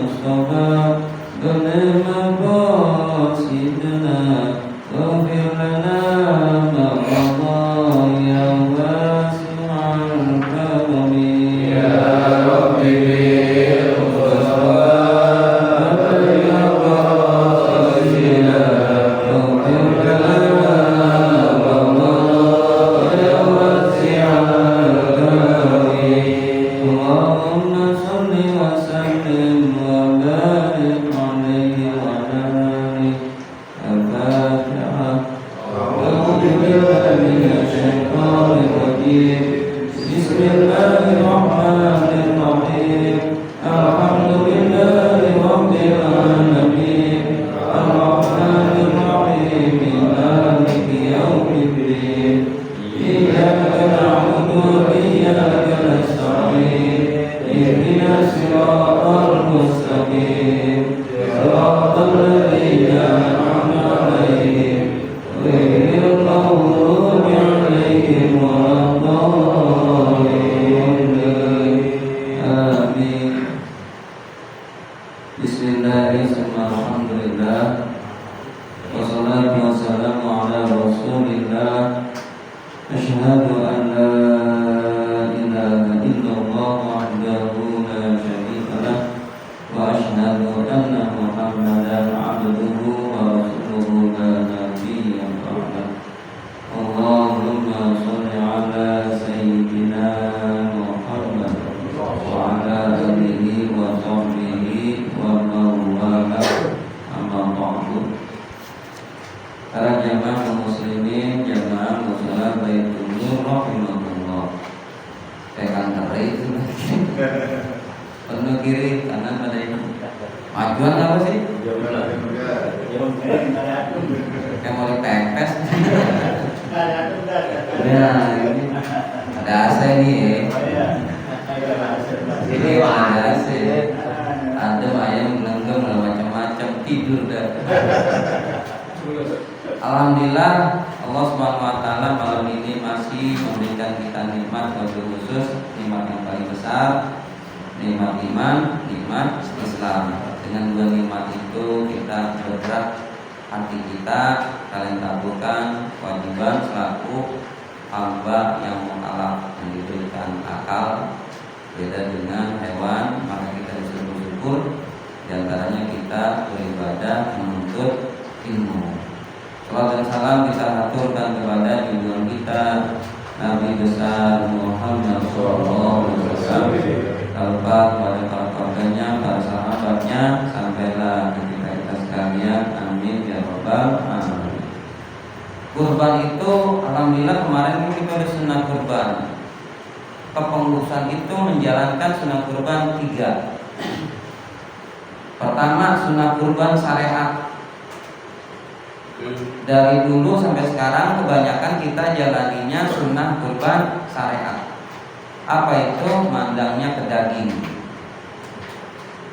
المصطفى بلغ مقاصدنا واغفر لنا ما مضى يا واسع الكرم يا ربي Alhamdulillah Allah Subhanahu wa taala malam ini masih memberikan kita nikmat khusus, nikmat yang paling besar, nikmat iman, nikmat Islam. Dengan dua nikmat itu kita bergerak hati kita, kalian taburkan kewajiban selaku hamba yang mukallaf, yang diberikan akal. Beda dengan hewan, maka kita disuruh bersyukur. Di antaranya kita beribadah menuntut ilmu. Salam dan salam kita aturkan kepada junjungan kita Nabi besar Muhammad SAW, kepada para keluarganya, para sahabatnya, sampailah ketika kita sekalian. Amin ya rabbal alamin. Kurban itu, alhamdulillah kemarin kita ada sunnah kurban. Kepengurusan itu menjalankan sunnah kurban 3. Pertama, sunnah kurban syariat. Dari dulu sampai sekarang kebanyakan kita jalaninya sunnah kurban syariat. Apa itu? Mandangnya ke daging.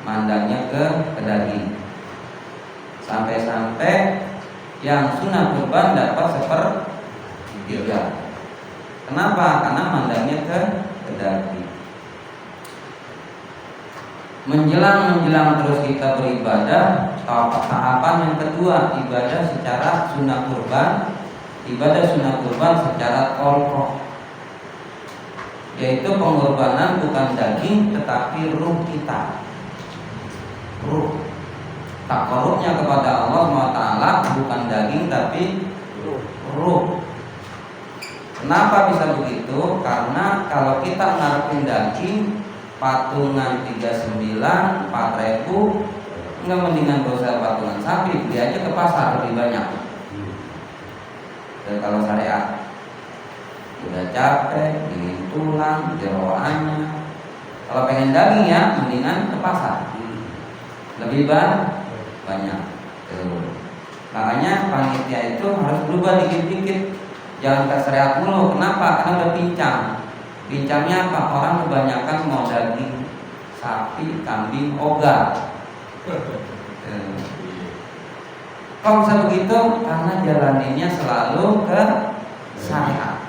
Mandangnya ke daging. Sampai-sampai yang sunnah kurban dapat 1/3. Kenapa? Karena mandangnya ke daging. Menjelang terus kita beribadah. Tahapan yang kedua, ibadah secara sunnah kurban. Ibadah sunnah kurban secara qalqah, yaitu pengorbanan bukan daging tetapi ruh kita. Ruh. Takarrubnya kepada Allah SWT bukan daging tapi ruh. Kenapa bisa begitu? Karena kalau kita ngarepin daging patungan 39 4.000, enggak, mendingan dosa patungan sapi, beli aja ke pasar lebih banyak. Dan kalau syariat udah capek, ingin tulang, jeroannya. Kalau pengen daging ya, mendingan ke pasar, lebih banyak. Makanya panitia itu harus berubah dikit-dikit, jangan ke syariat mulu. Kenapa? Karena udah pincang. Pincangnya apa? Orang kebanyakan mau daging sapi, kambing, ogar. Kok bisa begitu? Karena jalaninnya selalu ke syariat,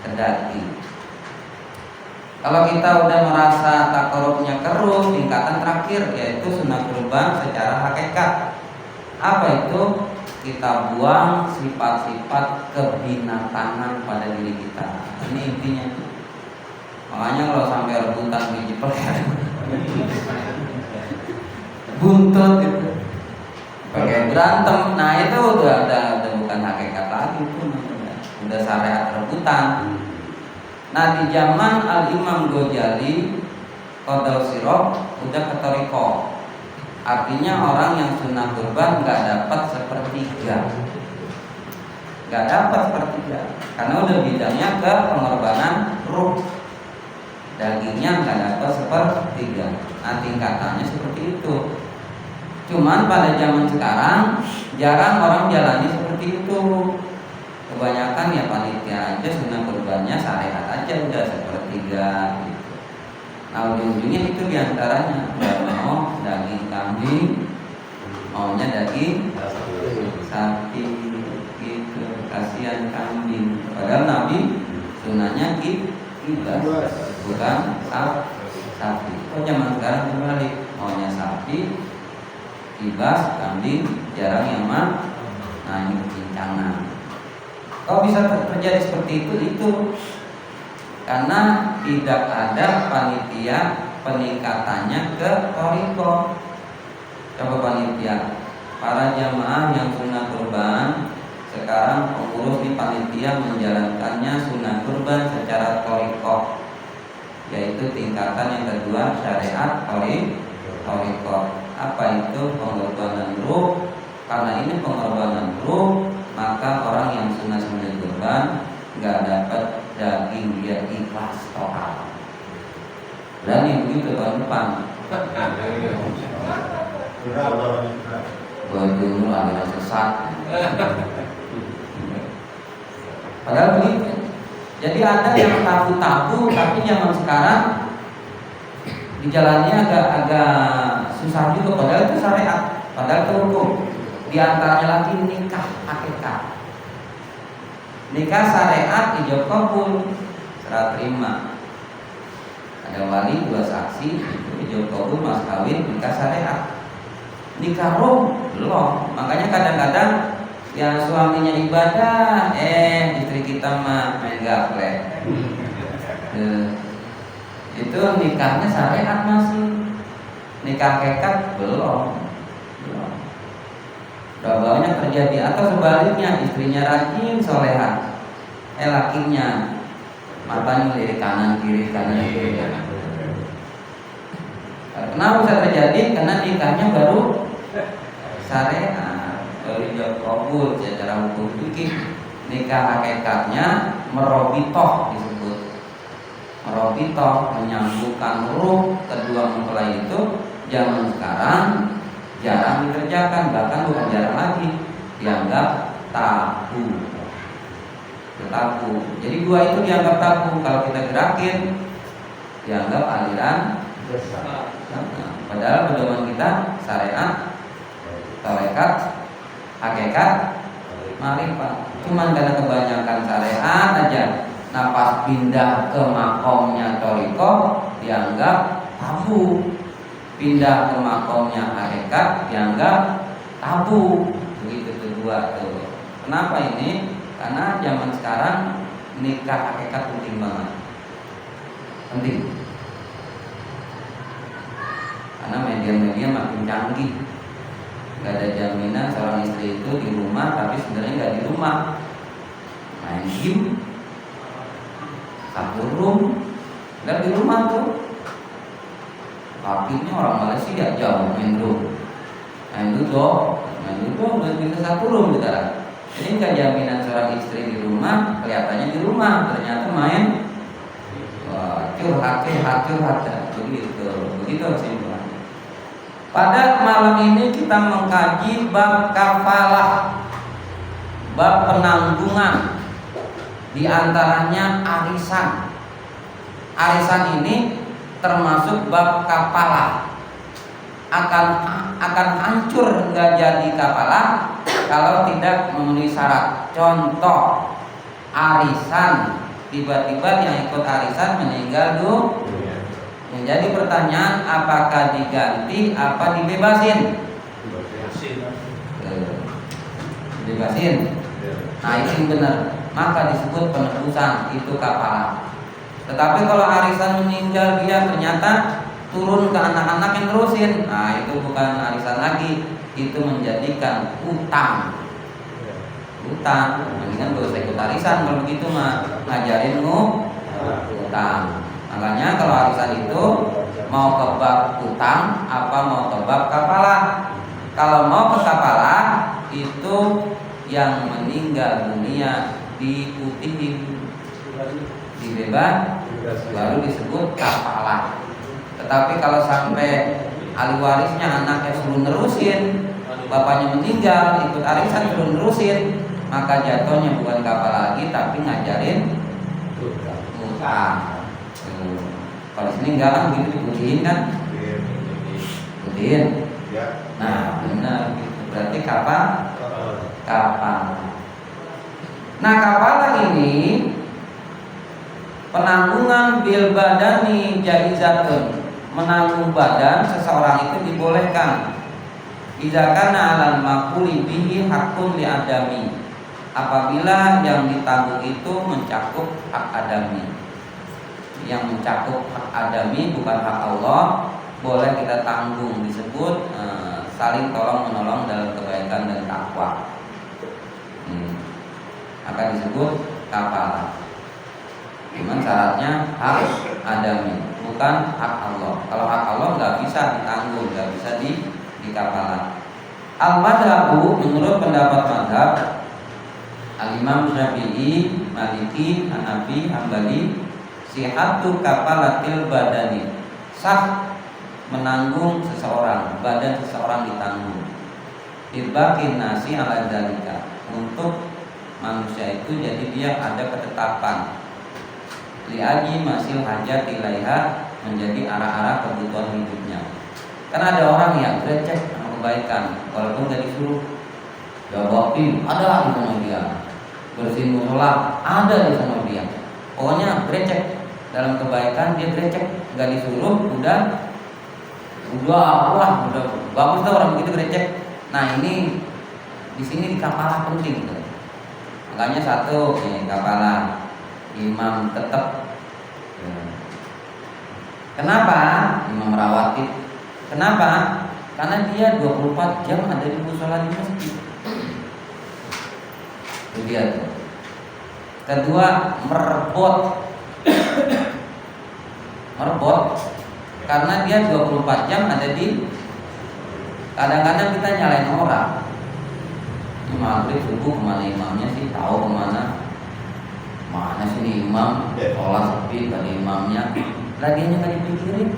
ke daging. Kalau kita udah merasa takarubnya keruh, tingkatan terakhir yaitu sunnah kurban secara hakikat. Apa itu? Kita buang sifat-sifat kebinatangan pada diri kita. Ini intinya. Makanya kalau sampai rebutan biji peler, buntut itu, pakai berantem, nah itu udah bukan hakikat lagi, itu udah syariat rebutan. Nah di zaman Al-Imam Ghazali Qadal Sirop udah ke Toriko. Artinya orang yang sunnah kurban gak dapat sepertiga, gak dapat sepertiga, karena udah bidangnya ke pengorbanan ruh. Dagingnya gak dapat sepertiga. Nah tingkatannya seperti itu. Cuman pada zaman sekarang jarang orang jalani seperti itu. Kebanyakan ya panitia aja sunnah kurbannya syariat aja udah sepertiga gitu. Nah ujung-ujungnya itu diantaranya udah mau daging kambing, maunya daging sapi gitu. Kasihan kambing. Padahal Nabi sunnahnya kibas bukan sapi. Kok zaman sekarang kembali maunya sapi, kibas, kambing, jarang yang mah. Nah ini pincangan. Kok bisa terjadi seperti itu? Karena tidak ada panitia peningkatannya ke Toriko. Coba panitia, para jamaah yang sunnah kurban, sekarang pengurus di panitia menjalankannya sunnah kurban secara Toriko, yaitu tingkatan yang kedua syariat Toriko. Apa itu? Pengorbanan ruh. Karena ini pengorbanan ruh, maka orang yang sunnah kurban nggak dapat daging, dia ikhlas total. Berani begitu tahun depan. Baju agak sesat. Padahal begitu. Jadi ada yang tabu-tabu, tapi zaman sekarang dijalannya agak susah juga. Padahal itu syariat, padahal itu hukum. Di antaranya lagi nikah hakikat. Nikah syariat ijab kabul, serah terima. Ada wali, dua saksi, ijab kabul mas kawin, nikah syariat. Nikah roh belum. Makanya kadang-kadang yang suaminya ibadah, istri kita mah main gaplek. Itu nikahnya syariat masih. Nikah hakikat belum. Banyak terjadi. Atau sebaliknya, istrinya rajin soleha, lakinya matanya lirik kanan kiri. Kenapa bisa terjadi? Karena nikahnya baru syariat, baru ijab kabul secara hukum fikih. Nikah hakikatnya merobitoh disebut. Merobitoh menyambungkan ruh kedua mempelai itu zaman sekarang jarang dikerjakan, bahkan bukan jarang lagi, dianggap tabu. Jadi dua itu dianggap tabu. Kalau kita gerakin, dianggap aliran besar. Padahal pedoman kita syariat, tarekat, hakikat, marifat. Cuman karena kebanyakan syariat aja, pas pindah ke makomnya toriko dianggap tabu. Pindah ke makomnya hakikat dianggap tabu. Begitu kedua tuh. Kenapa ini? Karena zaman sekarang nikah hakikat penting banget. Penting. Karena media-media makin canggih. Gak ada jaminan seorang istri itu di rumah, tapi sebenarnya gak di rumah. Main game, satu room, gak di rumah tuh. Papinya orang Malaysia jauh main duduk udah bisa satu room sekarang. Ini nggak jaminan seorang istri di rumah, kelihatannya di rumah, ternyata main curhat begitu kesimpulannya. Pada malam ini kita mengkaji bab kafalah, bab penanggungan, di antaranya arisan. Arisan ini termasuk bab kafalah. Akan hancur nggak jadi kafalah kalau tidak memenuhi syarat. Contoh, arisan tiba-tiba yang ikut arisan meninggal dunia. Yang jadi pertanyaan, apakah diganti apa dibebasin? Dibebasin. Nah itu yang benar. Maka disebut penebusan, itu kafalah. Tetapi kalau arisan meninggal dia ternyata turun ke anak-anak yang nerusin, nah itu bukan arisan lagi, itu menjadikan utang. Utang, mendingan gak usah ikut arisan kalau begitu mah, ngajarin utang. Makanya kalau arisan itu mau ke bab utang apa mau ke bab kafalah. Kalau mau ke kafalah itu yang meninggal dunia diputihin, dibebas, baru disebut kafalah. Tetapi kalau sampai ahli warisnya anaknya suruh nerusin, bapaknya meninggal ikut arisan suruh nerusin, maka jatuhnya bukan kafalah lagi tapi ngajarin utang. Kalau sini enggak kan begitu diputihin kan? Putihin. Nah benar gitu. Berarti kafalah. Nah kafalah ini penanggungan bil badani jaizatun, menanggung badan seseorang itu dibolehkan. Idza kana 'alal maquli bihi haqqun li adami, apabila yang ditanggung itu mencakup hak adami. Yang mencakup hak adami bukan hak Allah, boleh kita tanggung, disebut saling tolong menolong dalam kebaikan dan takwa. Akan disebut kafalah. Cuman syaratnya hak adami, bukan hak Allah. Kalau hak Allah nggak bisa ditanggung, nggak bisa dikafalah. Al-madhabu, menurut pendapat madhab Al-Imam Syafi'i, Maliki, Hanafi, Hambali, sihatu kafalatil badani, sah menanggung seseorang, badan seseorang ditanggung. Dibakin nasi ala dzalika, untuk manusia itu jadi dia ada ketetapan. Liaji masil hajat ilaiha, menjadi arah-arah kebutuhan hidupnya. Karena ada orang yang receh sama kebaikan, walaupun gak disuruh. Jawabin ada di sana dia, bersihin musola ada di sana dia. Pokoknya receh dalam kebaikan, dia receh, gak disuruh udah bagus tuh orang begitu receh. Nah ini di sini di kafalah penting tuh. Makanya satu ini kafalah imam tetap. Kenapa? Imam rawatib. Kenapa? Karena dia 24 jam ada di musola di masjid. Itu dia tuh. Kedua, merebot. Karena dia 24 jam ada di. Kadang-kadang kita nyalain orang. Ini maghrib subuh kemana imamnya sih? Tahu kemana? Mana sih nih imam? Sholat sepi, tadi imamnya. Lagiannya nggak dipikirin.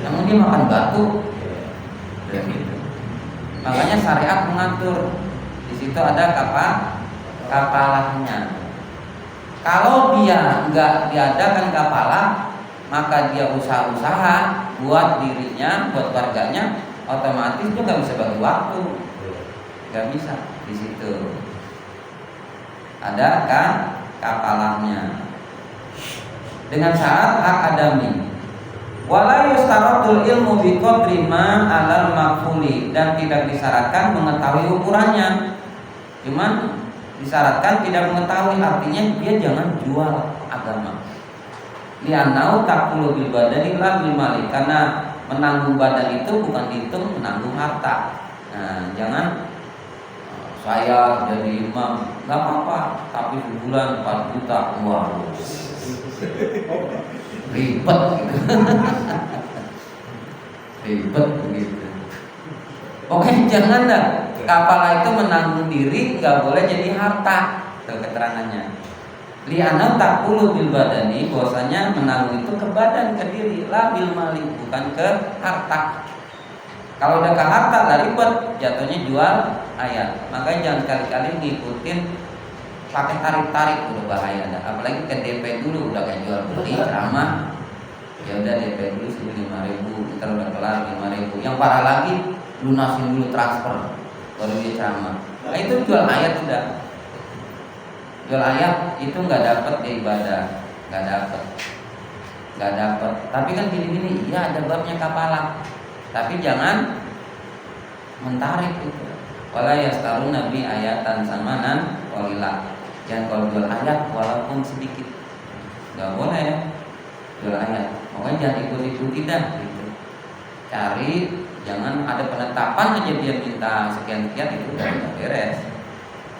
Namun dia makan batu. Gitu. Makanya syariat mengatur. Di situ ada kafalahnya. Kalau dia nggak diadakan kafalah, maka dia usaha-usaha buat dirinya, buat keluarganya, otomatis dia nggak bisa bagi waktu. Nggak bisa di situ. Ada kan kafalahnya. Dengan syarat hak adami. Wala yustaratul ilmu bi qadri ma 'alal maqfuli, dan tidak disyaratkan mengetahui ukurannya. Cuman disyaratkan tidak mengetahui, artinya dia jangan jual agama. Li'annau taqulu bil badani la bil mali, karena menanggung badan itu bukan dihitung menanggung harta. Nah, jangan saya jadi imam nggak apa-apa, tapi sebulan 4 juta, wah ribet gitu. Ribet begitu. Oke, jangan dah. Kafalah itu menanggung diri, nggak boleh jadi harta. Itu keterangannya. Li'anau taqulu bil badani, bahwasanya menanggung itu ke badan, ke diri, la bil mali, bukan ke harta. Kalau udah ke harta lah ribet, jatuhnya jual ayat. Makanya jangan kali-kali ngikutin pakai tarik-tarik, udah bahaya dah. Apalagi ke DP dulu udah kayak jual beli ceramah. Ya udah DP dulu 5.000, kita udah kelar 5.000. Yang parah lagi lunasin dulu transfer baru dia ceramah. Nah itu jual ayat udah. Jual ayat itu nggak dapat di ibadah, nggak dapat. Tapi kan gini-gini, iya ada babnya kapalah. Tapi jangan mentarik itu. Wala yastarun nabi ayatan samanan qalila. Jangan kalau jual ayat walaupun sedikit. Enggak boleh ya. Jual ayat. Pokoknya jangan ikut-ikuti dah gitu. Cari, jangan ada penetapan aja dia minta sekian-sekian itu udah beres.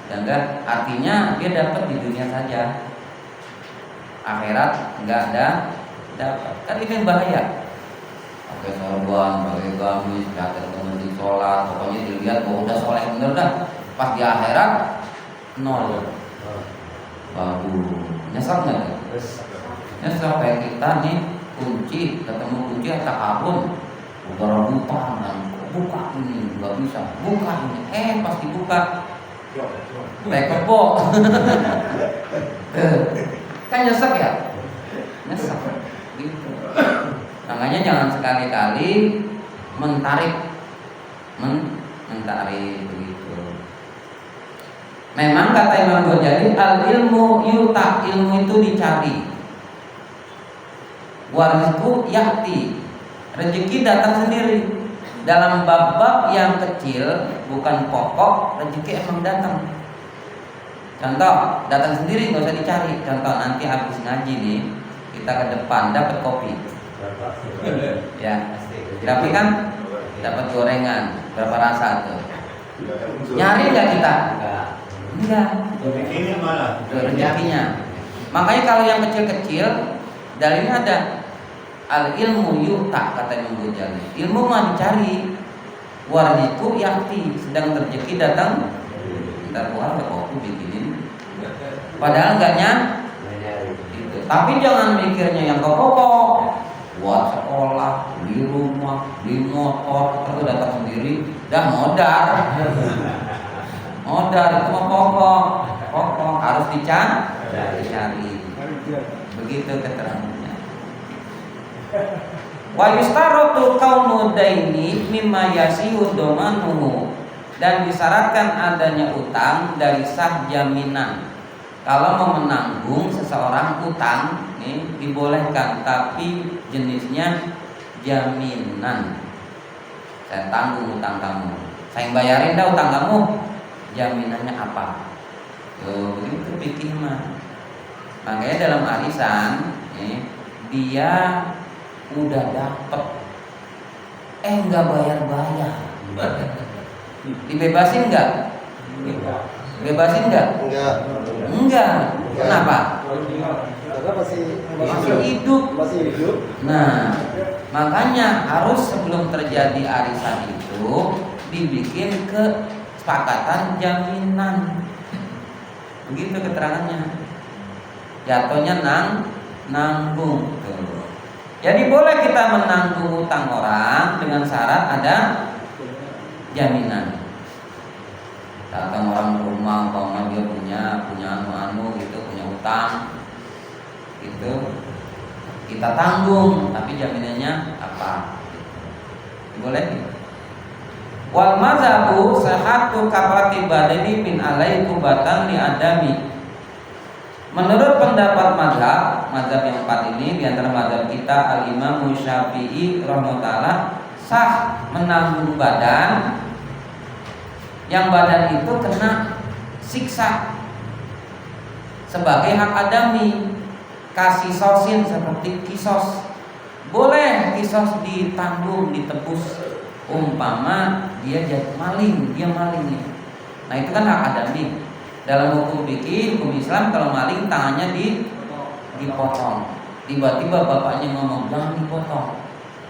Dan enggak artinya dia dapat di dunia saja. Akhirat enggak ada dapat. Kan ini yang bahaya. Pakai sorban, pakai gamis, datang temen di sholat, pokoknya dilihat bahwa udah soleh bener dah. Pas di akhirat nol. Bagus. Nyesel nggak? Nyesel kayak kita nih kunci, ketemu kunci atau karun, udah buka, buka ini nggak bisa, buka ini, pas dibuka, kayak kebo. Kan nyesek ya? Nyesek. Gitu. Makanya jangan sekali-kali mentarik begitu. Memang kata Imam Ghazali, al ilmu yuta, ilmu itu dicari. Warizku yakti, rezeki datang sendiri. Dalam bab-bab yang kecil bukan pokok, rezeki emang datang. Contoh, datang sendiri nggak usah dicari. Contoh nanti habis ngaji nih, kita ke depan dapat kopi. Ya, tapi kan dapat gorengan berapa rasa tuh? Nyari nggak kita? Enggak. Rezekinya malah. Rezekinya. Makanya kalau yang kecil-kecil, dalilnya ada al ilmu yuta kata Imam Ghazali. Ilmu mah dicari. Warjiku yakti, sedang rezeki datang. Ntar gua ada kopi bikinin. Padahal enggak gitu. Tapi jangan mikirnya yang pokok. Buat sekolah, beli rumah, beli motor, terus datang sendiri, dah modal. Modal itu mah pokok harus dicari. Begitu keterangannya. Wa yustaratu kaunu daini mimma yasihu domanuhu, dan disyaratkan adanya utang dari sah jaminan. Kalau mau menanggung seseorang utang nih dibolehkan, tapi jenisnya jaminan. Saya tanggung utang kamu, saya bayarin dah utang kamu. Jaminannya apa? Begitu pikir mah. Makanya dalam arisan dia udah dapet nggak bayar. Dibebasin nggak? Bebasin nggak? Enggak. Kenapa? Karena Masih hidup. Nah, makanya harus sebelum terjadi arisan itu dibikin kesepakatan jaminan. Begitu keterangannya. Jatuhnya nanggung. Jadi boleh kita menanggung utang orang dengan syarat ada jaminan. Datang orang ke rumah, umpama dia punya anu gitu, punya utang, gitu, kita tanggung, tapi jaminannya apa? Boleh? Wal mazhabu sahatu kafarati badani min alai kubatan li adami. Menurut pendapat mazhab yang 4 ini, di antara mazhab kita Al-Imam Syafi'i rahimahullah, sah menanggung badan yang badan itu kena siksa sebagai hak adami, kasih sosin seperti kisos. Boleh kisos ditanggung, ditebus. Umpama dia maling nih. Nah itu kan hak adami. Dalam hukum fikih, hukum Islam, kalau maling tangannya dipotong. Tiba-tiba bapaknya ngomong jangan dipotong,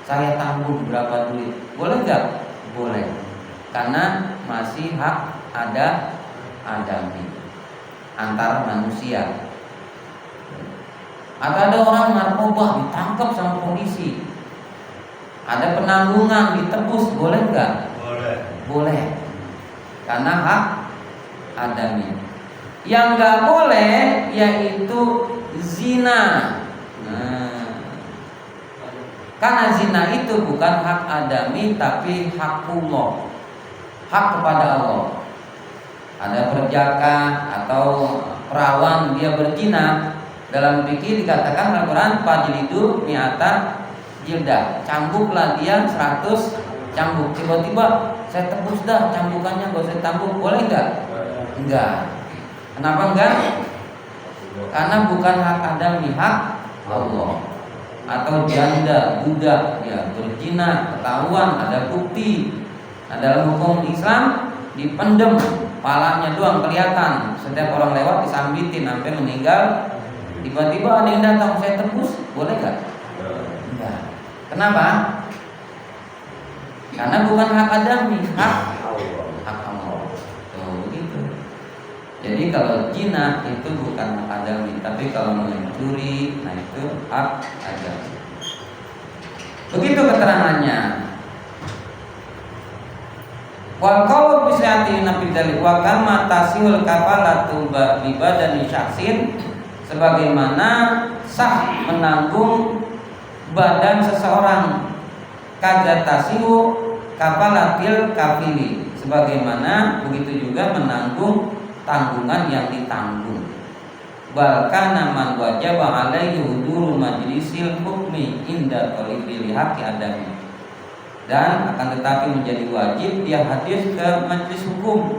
saya tanggung berapa duit. Boleh nggak? Boleh. Karena masih hak adami antar manusia. Atau ada orang narkoba ditangkap sama polisi, ada penanggungan ditebus, boleh nggak? Boleh. Karena hak adami. Yang nggak boleh yaitu zina. Nah, karena zina itu bukan hak adami tapi hakullah, hak kepada Allah. Ada perjaka atau perawan dia berzina, dalam fikih dikatakan Al-Quran fajlidu mi'ata jildah, cambuklah dia 100 cambuk. Tiba-tiba saya tebus dah cambukannya, gak usah cambuk, boleh nggak? Enggak. Kenapa enggak? Karena bukan hak adami, hak Allah. Atau janda, budak, ya berzina, ketahuan, ada bukti. Nah, dalam hukum Islam dipendem, palanya doang kelihatan. Setiap orang lewat disambitin sampai meninggal. Tiba-tiba ada yang datang, saya tebus, boleh nggak? Enggak. Kenapa? Karena bukan hak adami, hak Allah. Tuh, begitu. Jadi kalau zina itu bukan hak adami, tapi kalau mencuri, nah itu hak adami. Begitu keterangannya. Wal qawl bi syati nabi dzalik wa kama tasihul kafalatu bi badani syaksin, sebagaimana sah menanggung badan seseorang, kada tasihu kafalatil kafili, sebagaimana begitu juga menanggung tanggungan yang ditanggung. Balkana man wajaba alaihi huduru majlisil hukmi inda talibil haqqi adami, dan akan tetapi menjadi wajib dia hadir ke majelis hukum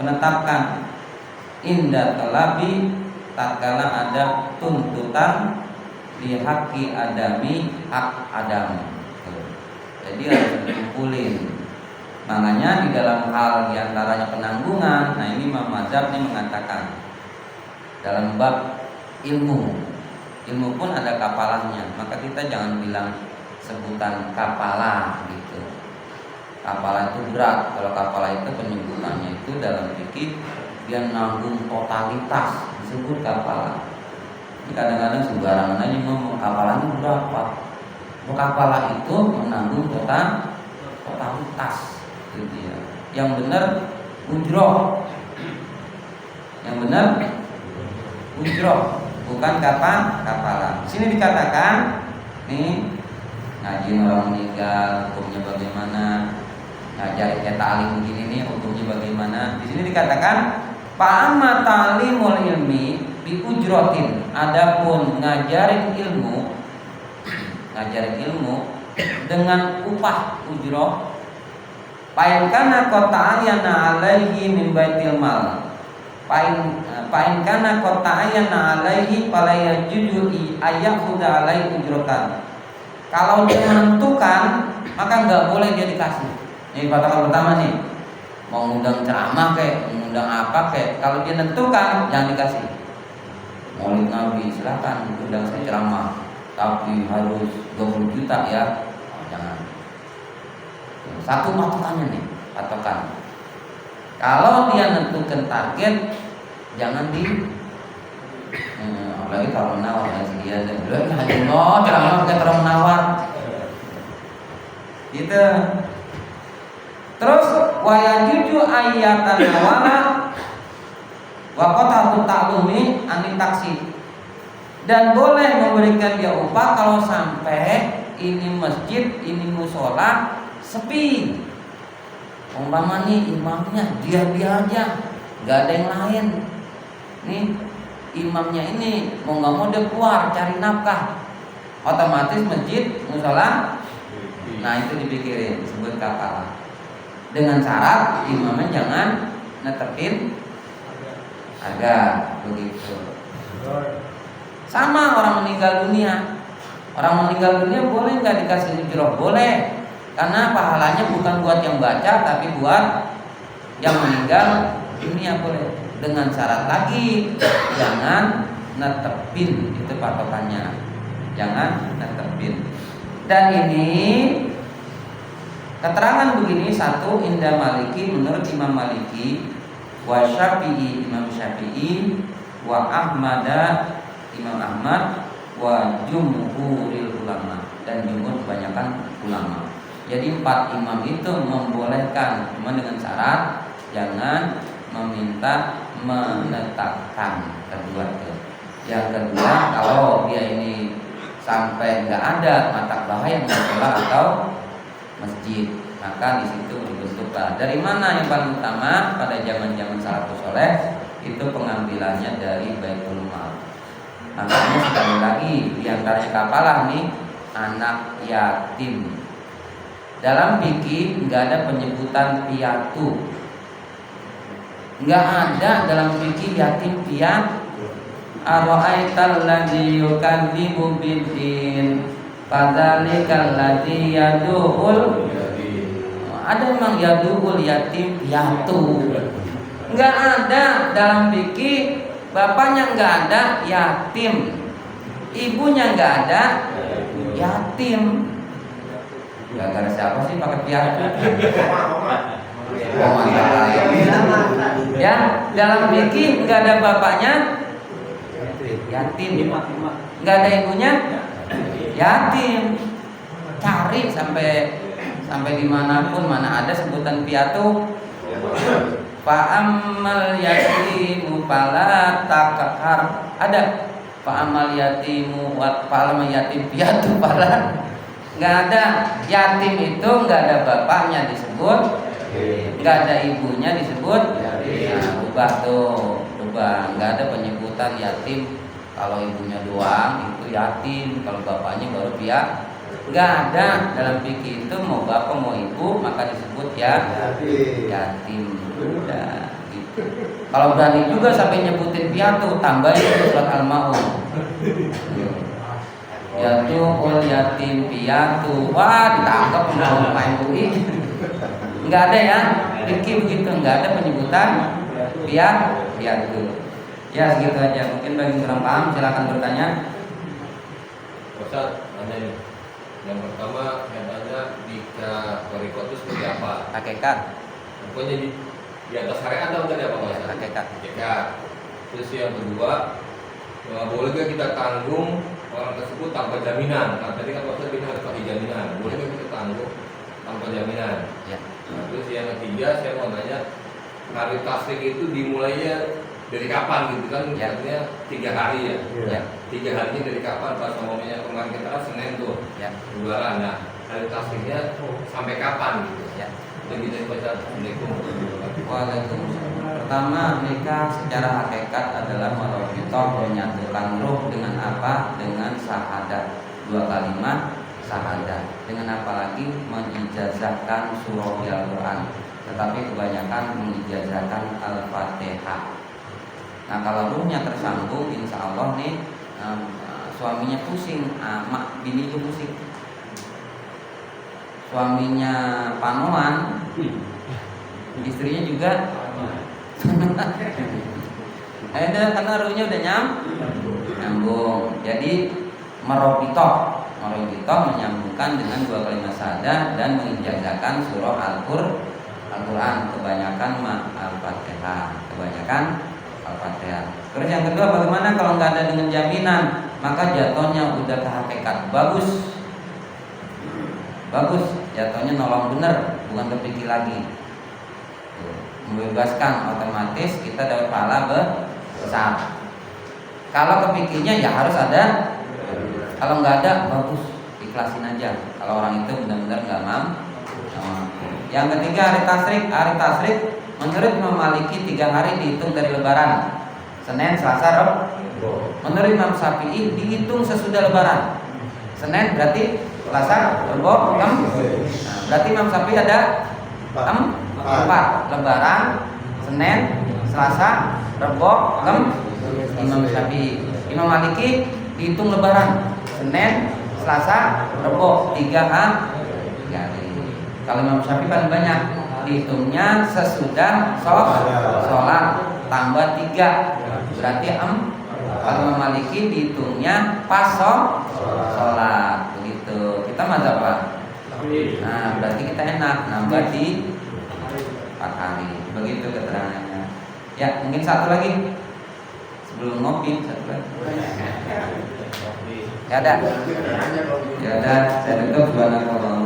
menetapkan inda talabi, tatkala ada tuntutan di haqqi adami, hak adami. Jadi harus dikumpulin. Makanya di dalam hal diantaranya penanggungan, nah ini Imam Mazhab ini mengatakan dalam bab ilmu pun ada kapalannya, maka kita jangan bilang sebutan kapalah gitu. Kapalah itu berat. Kalau kapalah itu penyebutannya itu dalam fikih dia nanggung totalitas, disebut kapalah. Kadang-kadang sembarangan aja ngomong kapalanya berapa. Kapalah itu menanggung totalitas gitu ya. Yang benar ujroh. Yang benar ujroh, bukan kapalah. Sini dikatakan nih ngaji orang meninggal hukumnya bagaimana, ngajar kayak ta'lim begini nih hukumnya bagaimana. Di sini dikatakan fa'amma ta'limul ilmi bi ujrotin, adapun ngajarin ilmu dengan upah ujroh, pain kana qata'ayana alaihi min baitil mal, pain kana qata'ayana alaihi fala yajuzu ayyakhudha alaihi ujrotan. Kalau dia menentukan maka nggak boleh dia dikasih. Ini patokan pertama nih, mau undang ceramah kayak, undang apa kayak, kalau dia menentukan jangan dikasih. Maulid Nabi silakan undang saya ceramah, tapi harus 20 juta ya, jangan. Satu patokannya nih, patokan. Kalau dia nentukan target, jangan apalagi kalau menawar ngasih dia, ceramah pakai terang menawar, gitu. Terus wayajuju ayatan awala wa qatatu ta'lumi anit taksi, dan boleh memberikan dia upah kalau sampai ini masjid, ini musola sepi. Umpama nih imamnya dia aja, nggak ada yang lain. Nih imamnya ini mau nggak mau dia keluar cari nafkah, otomatis masjid, musola, nah itu dipikirin, sebut kafalah. Dengan syarat imamnya jangan netepin harga, begitu. Sama orang meninggal dunia. Orang meninggal dunia boleh nggak dikasih ujroh? Boleh, karena pahalanya bukan buat yang baca, tapi buat yang meninggal dunia boleh. Dengan syarat lagi jangan netepin, itu patokannya. Jangan netepin. Dan ini keterangan begini, satu inda Maliki, menurut Imam Maliki, wa Syafi'i, Imam Syafi'i, wa Ahmada, Imam Ahmad, wa jumhuril ulama, dan jumhur kebanyakan ulama. Jadi 4 imam itu membolehkan, cuma dengan syarat jangan meminta menetapkan. Kedua itu. Yang kedua, kalau dia ini sampai nggak ada mata bahaya musola atau masjid, maka di situ dibentuklah. Dari mana yang paling utama pada zaman salafus saleh? itu pengambilannya dari Baitul Mal. Makanya sekali lagi diantaranya kapalah nih anak yatim. Dalam fikih nggak ada penyebutan piatu, nggak ada dalam fikih yatim piatu. Ara'aital ladzi yukadzibu biddin fadzalikal ladzi yadul. Ada memang yadul yatim piatu. Nggak ada dalam fikih. Bapaknya nggak ada yatim, ibunya nggak ada yatim. Gara-gara siapa sih pakai piatu? Ya, dalam fikih nggak ada bapaknya yatim, nggak ada ibunya yatim. Cari sampai dimanapun mana ada sebutan piatu. Fa'amal yatimu fala takhar. Ada fa'amal yatimu wa fa'amal yatim piatu fala. Enggak ada. Yatim itu enggak ada bapaknya disebut, enggak ada ibunya disebut. Nah, ubah tuh, ubah. Enggak ada penyebutan yatim. Kalau ibunya doang itu yatim, kalau bapaknya baru piatu. Enggak ada dalam fikih itu mau bapak mau ibu maka disebut ya yatim. Udah gitu. Kalau berani juga sampai nyebutin piatu, tambahin surat Al-Maun. Yatul yatim piatu. Wah, ditangkap sama main UI. Enggak ada ya. Fikih begitu, enggak ada penyebutan piatu. Ya segitu aja. Mungkin bagi kurang paham silakan bertanya. Ustaz, tanya nih. Yang pertama saya tanya jika warikot itu seperti apa? Hakikat. Pokoknya di atas hari ada tadi apa Mas? Hakikat. Terus yang kedua, boleh gak kita tanggung orang tersebut tanpa jaminan? Nah, tadi kan Ustaz bilang harus pakai jaminan. Boleh gak kita tanggung tanpa jaminan? Ya. Nah, terus yang ketiga saya mau nanya, hari tasrik itu dimulainya dari kapan gitu kan? Ya. Artinya 3 hari ya. Ya. 3 harinya dari kapan? Pas ngomongnya kemarin kita kan Senin tuh. Ya. Lebaran. Nah, hari tasriknya sampai kapan gitu? Ya. Begitu baca. Assalamualaikum. Waalaikumsalam. Pertama, nikah secara hakikat adalah marobitoh, menyatukan ruh dengan apa? Dengan syahadat, 2 kalimat syahadat. Dengan apa lagi? Mengijazahkan surah Al-Quran. Tetapi kebanyakan mengijazahkan Al-Fatihah. Nah, kalau ruhnya tersambung, insya Allah nih suaminya pusing, mak bini itu pusing. Suaminya panoan, istrinya juga. Karena ruhnya udah nyambung. Jadi merobitoh menyambungkan dengan 2 kalimat syahadat dan mengijazahkan surah Al-Quran. Kebanyakan Al-Fatihah. Al-Fatihah. Terus yang kedua, bagaimana kalau nggak ada dengan jaminan? Maka jatuhnya udah ke hakikat. Bagus, jatuhnya nolong bener, bukan kepikir lagi. Membebaskan, otomatis kita dapat pahala besar. Kalau kepikirnya ya harus ada. Kalau nggak ada, bagus, ikhlasin aja. Kalau orang itu benar-benar nggak mampu. Yang ketiga, hari tasrik menurut Imam Maliki 3 hari dihitung dari Lebaran. Senin, Selasa, Rabu. Menurut Imam Syafi'i dihitung sesudah Lebaran. Senin berarti Selasa, Rabu, Kamis. Nah, berarti Imam Syafi'i ada 4. Lebaran, Senin, Selasa, Rabu, Kamis. Imam Syafi'i. Imam Maliki dihitung Lebaran. Senin, Selasa, Rabu, 3 hari. Kalau Imam Syafi'i paling banyak dihitungnya sesudah sholat tambah 3 berarti 4. Kalau Imam Maliki dihitungnya pas sholat begitu. Kita mazhab apa? Nah berarti kita enak nambah di 4 hari. Begitu keterangannya. Ya mungkin satu lagi sebelum ngopi satu lagi. Ya ada. Saya tutup. Subhanallah.